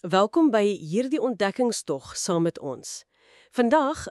Welkom by hierdie ontdekkingstog saam met ons. Vandag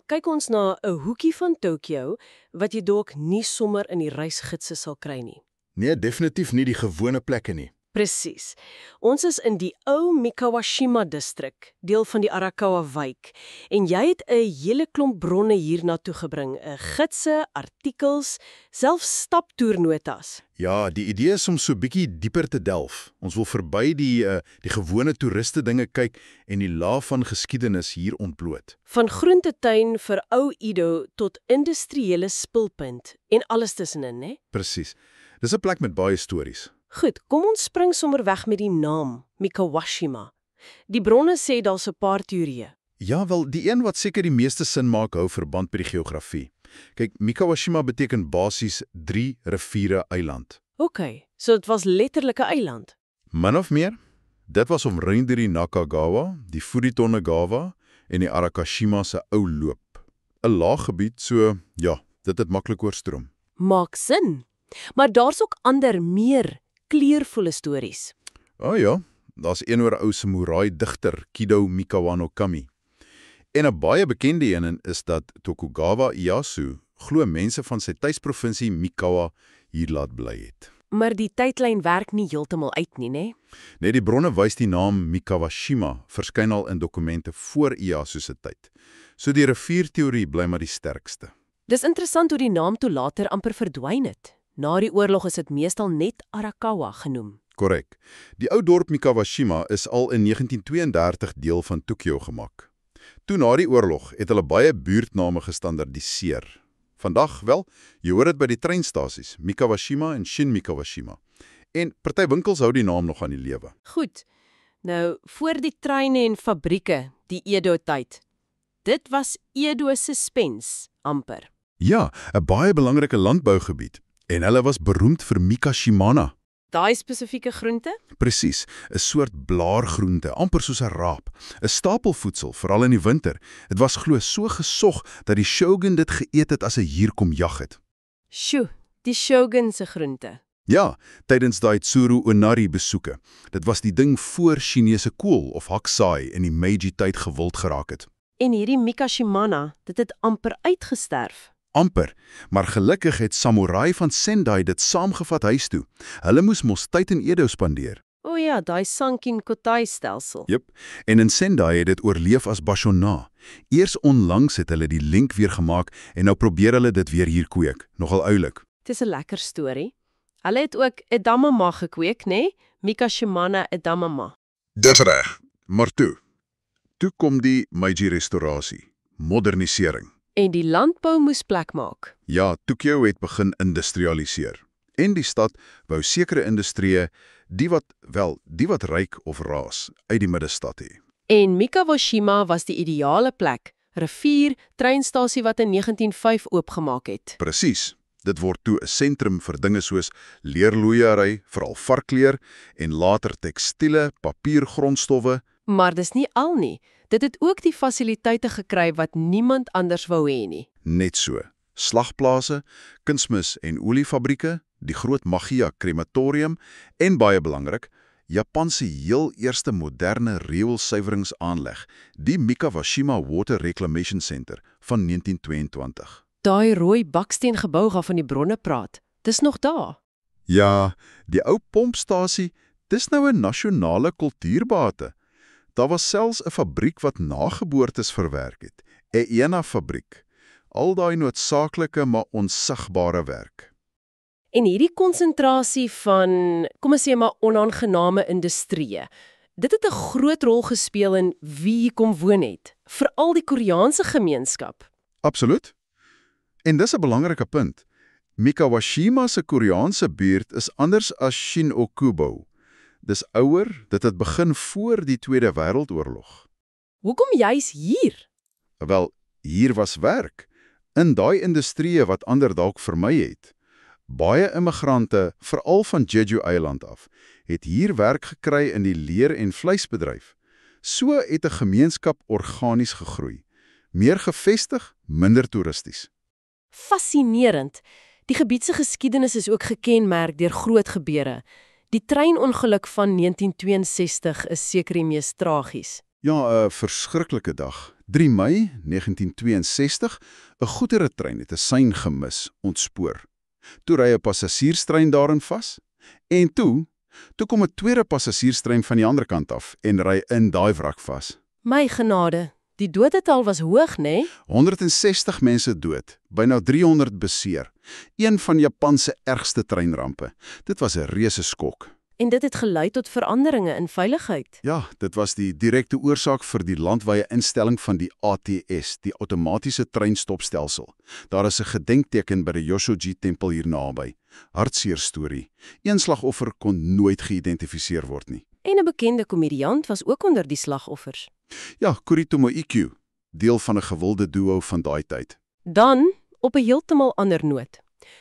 kyk ons na 'n hoekie van Tokio wat jy dalk nie sommer in die reisgidse sal kry nie. Nee, definitief nie die gewone plekke nie. Presies. Ons is in die ou Mikawashima distrik, deel van die Arakawa wijk, en jy het 'n hele klomp bronne hiernatoe gebring, gidse, artikels, selfs staptoernotas. Ja, die idee is om so bietjie dieper te delf. Ons wil verby die gewone toeriste dinge kyk en die laag van geskiedenis hier ontbloot. Van groentetuin vir ou Edo tot industriële spulpunt en alles tussenin, né? Presies. Dis 'n plek met baie stories. Goed, kom ons spring sommer weg met die naam, Mikawashima. Die bronne sê daar's 'n paar teorieë. Ja, wel, die een wat seker die meeste sin maak hou verband met die geografie. Kyk, Mikawashima beteken basies 3 riviere eiland. OK, so dit was letterlik 'n eiland. Min of meer, dit was omring deur die Nakagawa, die Furitonagawa en die Arakashima se ou loop. 'n Laag gebied, so ja, dit het maklik oorstroom. Maak sin. Maar daar's ook ander, meer kleurvolle stories. Ja, daar's een oor 'n ou samurai-digter, Kido Mikawa no Kami. En 'n baie bekende een is dat Tokugawa Ieyasu glo mense van sy tuisprovinsie Mikawa hier laat bly het. Maar die tydlyn werk nie heeltemal uit nie, né? Nee, die bronne wys die naam Mikawashima verskyn al in dokumente voor Ieyasu se tyd. So die rivierteorie bly maar die sterkste. Dis interessant hoe die naam toe later amper verdwyn het. Na die oorlog is dit meestal net Arakawa genoem. Korrek. Die ou dorp Mikawashima is al in 1932 deel van Tokio gemaak. Toe na die oorlog het hulle baie buurtname gestandardiseer. Vandag, wel, jy hoor dit by die treinstasies, Mikawashima en Shin Mikawashima. En party winkels hou die naam nog aan die lewe. Goed. Nou, voor die treine en fabrieke, die Edo-tyd. Dit was Edo se spens, amper. Ja, 'n baie belangrike landbougebied. En hulle was beroemd vir Mikashimana. Daai spesifieke groente? Presies, 'n soort blaargroente, amper soos 'n raap. 'n Stapelvoedsel, veral in die winter. Dit was glo so gesog dat die shogun dit geëet het as hy hier kom jag het. Sjoe, die shogun se groente. Ja, tydens daai Tsuru Onari besoeke. Dit was die ding voor Chinese kool of haksai in die Meiji-tyd gewild geraak het. En hierdie Mikashimana, dit het amper uitgesterf. Amper, maar gelukkig het samurai van Sendai dit saamgevat huis toe. Hulle moes mos tyd in Edo spandeer. O ja, daai Sankin-Kotai-stelsel. Jep, en in Sendai het dit oorleef as bashona. Eers onlangs het hulle die link weer gemaak en nou probeer hulle dit weer hier kweek. Nogal oulik. Dis 'n lekker storie. Hulle het ook edamame gekweek, né? Mikashimana edamame. Dis reg, maar toe kom die Meiji-restaurasie, modernisering. En die landbou moes plek maak. Ja, Tokio het begin industrialiseer. En die stad wou sekere industrieë, die wat ryk of raas, uit die middestad hê. En Mikawashima was die ideale plek. Rivier, treinstasie wat in 1905 oopgemaak het. Presies. Dit word toe 'n sentrum vir dinge soos leerloeiery, veral varkleer, en later tekstiele, papiergrondstowwe. Maar dis nie al nie. Dit het ook die fasiliteite gekry wat niemand anders wou hê nie. Net so. Slagplase, kunsmis- en oliefabrieke, die groot Magia krematorium en baie belangrik, Japan se heel eerste moderne rioolsuiweringsaanleg, die Mikawashima Water Reclamation Center van 1922. Daai rooi baksteengebou waarvan die bronne praat, dis nog daar. Ja, die ou pompstasie, dis nou 'n nasionale kultuurbate. Daar was selfs 'n fabriek wat nageboortes verwerk het, 'n ENA-fabriek. Al daai noodsaaklike maar onsigbare werk. En hierdie konsentrasie van, kom ons sê maar onaangename industrieë, dit het 'n groot rol gespeel in wie hier kom woon het, veral die Koreaanse gemeenskap. Absoluut. En dis 'n belangrike punt. Mikawashima se Koreaanse buurt is anders as Shin-Okubo. Dis ouer, dit het begin voor die Tweede Wêreldoorlog. Hoekom juis hier? Wel, hier was werk, in daai industrieë wat ander dalk vermy het. Baie immigrante, veral van Jeju-eiland af, het hier werk gekry in die leer- en vleisbedryf. So het 'n gemeenskap organies gegroei. Meer gevestig, minder toeristies. Fascinerend. Die gebied se geskiedenis is ook gekenmerk deur groot gebeure. Die treinongeluk van 1962 is seker die mees tragies. Ja, 'n verskriklike dag. 3 Mei 1962, 'n goederetrein het 'n sein gemis, ontspoor. Toe ry 'n passasierstrein daarin vas en toe kom 'n tweede passasierstrein van die ander kant af en ry in daai wrak vas. My genade, die dodetal was hoog, né? 160 mense dood, byna 300 beseer. Een van Japan se ergste treinrampe. Dit was 'n reuse skok. En dit het gelei tot veranderinge in veiligheid. Ja, dit was die direkte oorsaak vir die landwyse instelling van die ATS, die outomatiese treinstopstelsel. Daar is 'n gedenkteken by die Yoshoji-tempel hier naby. Hartseer storie. Een slagoffer kon nooit geïdentifiseer word nie. En 'n bekende komediant was ook onder die slagoffers. Ja, Kuritomo Ikkyu, deel van 'n gewilde duo van daai tyd. Dan, op 'n heeltemal ander noot,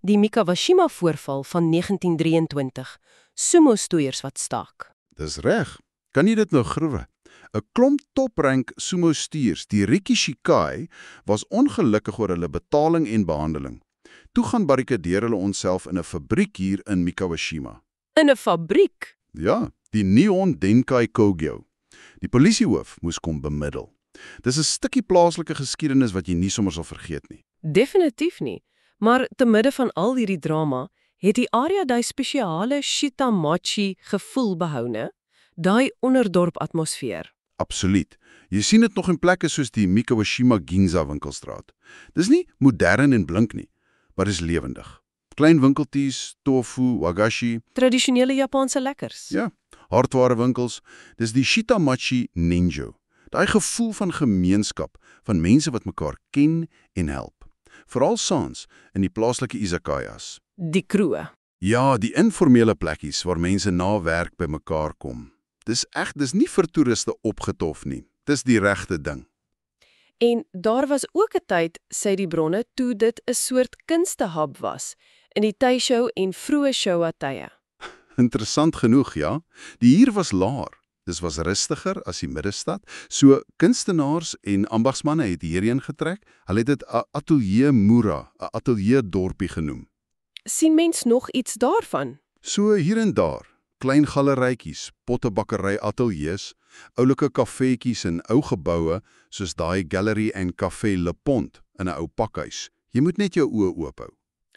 die Mikawashima-voorval van 1923. Sumo-stoeiers wat staak. Dis reg. Kan jy dit nou gruwe? 'n Klomp toprank sumo-stiers, die Rikishikai, was ongelukkig oor hulle betaling en behandeling. Toe gaan barrikadeer hulle onsself in 'n fabriek hier in Mikawashima. In 'n fabriek? Ja, die Nihon Denkai Kogyo. Die polisiehoof moes kom bemiddel. Dis 'n stukkie plaaslike geskiedenis wat jy nie sommer sal vergeet nie. Definitief nie. Maar te midde van al hierdie drama, het die area daai spesiale Shitamachi gevoel behou, né? Daai onderdorp atmosfeer. Absoluut. Jy sien dit nog in plekke soos die Mikawashima Ginza winkelstraat. Dis nie modern en blink nie, maar dis lewendig. Klein winkeltjies, tofu, wagashi, Tradisionele Japanse lekkers. ja, hardwarewinkels, dis die Shitamachi Ninjo. Daai gevoel van gemeenskap, van mense wat mekaar ken en help. Veral saans in die plaaslike izakayas. Die kroe. Ja, die informele plekkies waar mense na werk by mekaar kom. Dis nie vir toeriste opgetof nie. Dis die regte ding. En daar was ook 'n tyd, sê die bronne, toe dit 'n soort kunstehub was, in die Taisho en vroeë Showa-tye. Interessant genoeg, ja. Die huur was laer. Dis was rustiger as die middestad. So kunstenaars en ambagsmanne het hierheen getrek. Hulle het dit 'n atelier Mura, 'n atelier dorpie genoem. Sien mens nog iets daarvan? So hier en daar, klein galerytjies, pottebakkery ateljees, oulike kafeetjies en ou geboue soos daai Gallery en Café Le Pont in 'n ou pakhuis. Jy moet net jou oë oop hou.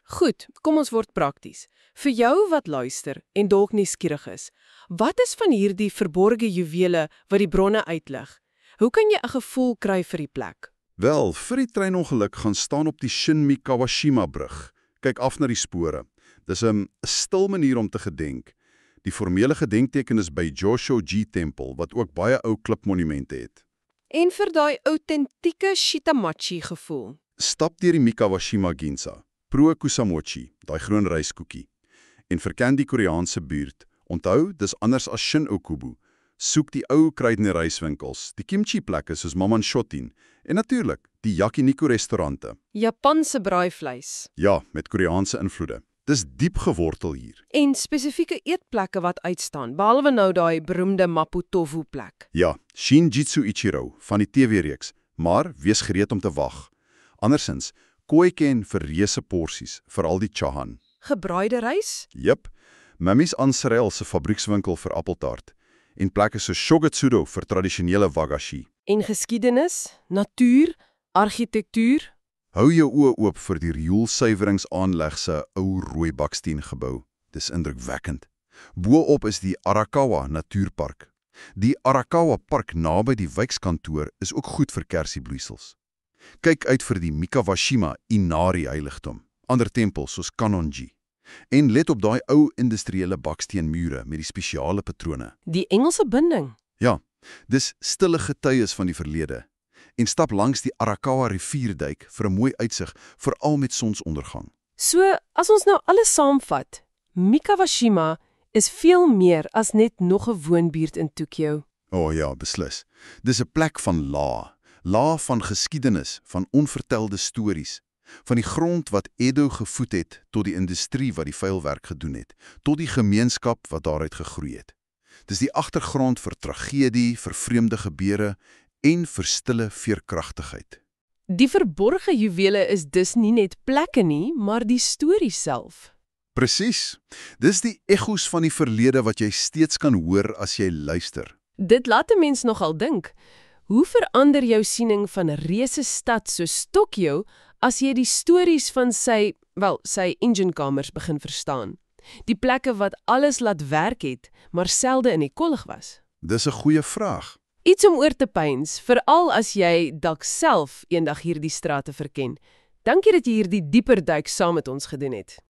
Goed, kom ons word prakties. Vir jou wat luister en dalk nuuskierig is, wat is van hierdie verborgde juwele wat die bronne uitlig? Hoe kan jy 'n gevoel kry vir die plek? Wel, vir die treinongeluk gaan staan op die Shin-Mikawashima-brug. Kyk af na die spore. Dis 'n stil manier om te gedenk. Die formele gedenkteken is by Yoshoji-tempel, wat ook baie ou klipmonumente het. En vir daai autentieke Shitamachi gevoel. Stap deur die Mikawashima Ginza, proe kusamochi, daai groen ryskoekie. En verken die Koreaanse buurt. Onthou, dis anders as Shin-Okubu. Soek die ou kruidenierswinkels, die kimchi-plekke soos Maman Shotin en natuurlik die yakiniku-restaurante. Japanse braaivleis. Ja, met Koreaanse invloede. Dis diep gewortel hier. En spesifieke eetplekke wat uitstaan, behalwe nou daai beroemde Maputofu plek. Ja, Shinjitsu Ichiro van die TV-reeks, maar wees gereed om te wag. Andersins, kooiken vir reuse porsies, veral die chahan. Gebraaide rys? Jep, Mammy's Ansarel se fabriekswinkel vir appeltaart en plekke soos Shogetsudo vir tradisionele wagashi. En geskiedenis, natuur, argitektuur. Hou jou oë oop vir die rioolsuiweringsaanleg se ou rooi baksteengebou. Dis indrukwekkend. Bo-op is die Arakawa Natuurpark. Die Arakawa Park naby die wijkskantoor is ook goed vir kersiebloeisels. Kyk uit vir die Mikawashima Inari heiligdom, ander tempels soos Kanonji. En let op daai ou industriële baksteenmure met die spesiale patrone. Die Engelse binding. Ja, dis stille getuies van die verlede. En stap langs die Arakawa rivierduik vir 'n mooi uitsig, veral met sonsondergang. So, as ons nou alles saamvat, Mikawashima is veel meer as net nog 'n woonbuurt in Tokio. O ja, beslis. Dis 'n plek van laag van geskiedenis, van onvertelde stories, van die grond wat Edo gevoed het tot die industrie wat die vuilwerk gedoen het, tot die gemeenskap wat daaruit gegroei het. Dis die agtergrond vir tragedie, vir vreemde gebeure en vir stille veerkragtigheid. Die verborgde juwele is dus nie net plekke nie, maar die storie self. Presies. Dis die echos van die verlede wat jy steeds kan hoor as jy luister. Dit laat 'n mens nogal dink. Hoe verander jou siening van 'n reuse stad soos Tokio as jy die stories van sy enginekamers begin verstaan? Die plekke wat alles laat werk het, maar selde in die kollig was. Dis 'n goeie vraag. Iets om oor te pyns, veral as jy dalk self eendag hierdie strate verken. Dankie dat jy hierdie dieper duik saam met ons gedoen het.